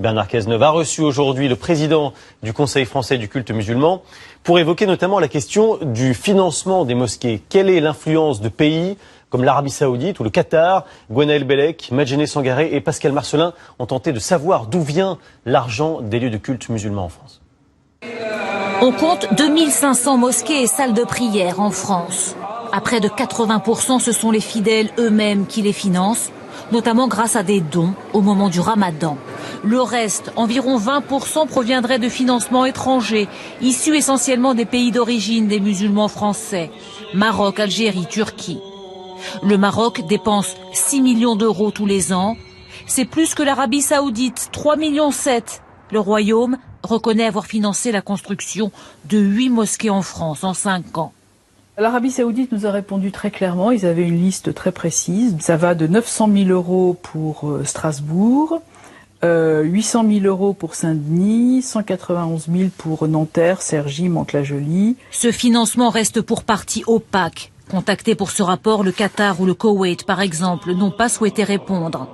Bernard Cazeneuve a reçu aujourd'hui le président du Conseil français du culte musulman pour évoquer notamment la question du financement des mosquées. Quelle est l'influence de pays comme l'Arabie Saoudite ou le Qatar? Gwenaël Bellec, Madjene Sangaré et Pascal Marcelin ont tenté de savoir d'où vient l'argent des lieux de culte musulmans en France. On compte 2500 mosquées et salles de prière en France. À près de 80%, ce sont les fidèles eux-mêmes qui les financent, notamment grâce à des dons au moment du Ramadan. Le reste, environ 20%, proviendrait de financements étrangers, issus essentiellement des pays d'origine des musulmans français, Maroc, Algérie, Turquie. Le Maroc dépense 6 millions d'euros tous les ans. C'est plus que l'Arabie Saoudite, 3,7 millions. Le Royaume reconnaît avoir financé la construction de 8 mosquées en France en 5 ans. L'Arabie Saoudite nous a répondu très clairement, ils avaient une liste très précise. Ça va de 900 000 euros pour Strasbourg, 800 000 euros pour Saint-Denis, 191 000 pour Nanterre, Cergy, Mantes-la-Jolie. Ce financement reste pour partie opaque. Contactés pour ce rapport, le Qatar ou le Koweït, par exemple, n'ont pas souhaité répondre.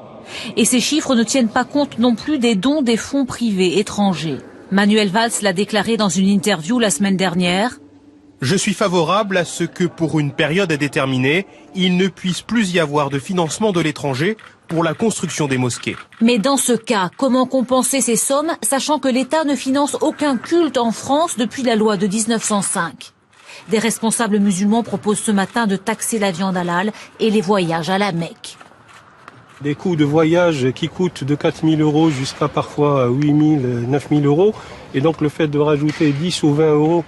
Et ces chiffres ne tiennent pas compte non plus des dons des fonds privés étrangers. Manuel Valls l'a déclaré dans une interview la semaine dernière. Je suis favorable à ce que, pour une période déterminée, il ne puisse plus y avoir de financement de l'étranger pour la construction des mosquées. Mais dans ce cas, comment compenser ces sommes, sachant que l'État ne finance aucun culte en France depuis la loi de 1905 ? Des responsables musulmans proposent ce matin de taxer la viande halal et les voyages à la Mecque. Des coûts de voyage qui coûtent de 4 000 euros jusqu'à parfois 8 000, 9 000 euros. Et donc le fait de rajouter 10 ou 20 euros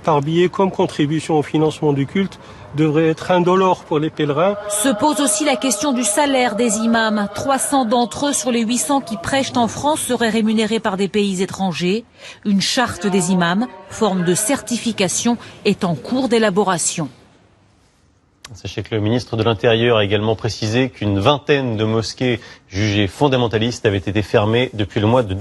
par billet comme contribution au financement du culte devrait être indolore pour les pèlerins. Se pose aussi la question du salaire des imams. 300 d'entre eux sur les 800 qui prêchent en France seraient rémunérés par des pays étrangers. Une charte des imams, forme de certification, est en cours d'élaboration. Sachez que le ministre de l'Intérieur a également précisé qu'une vingtaine de mosquées jugées fondamentalistes avaient été fermées depuis le mois de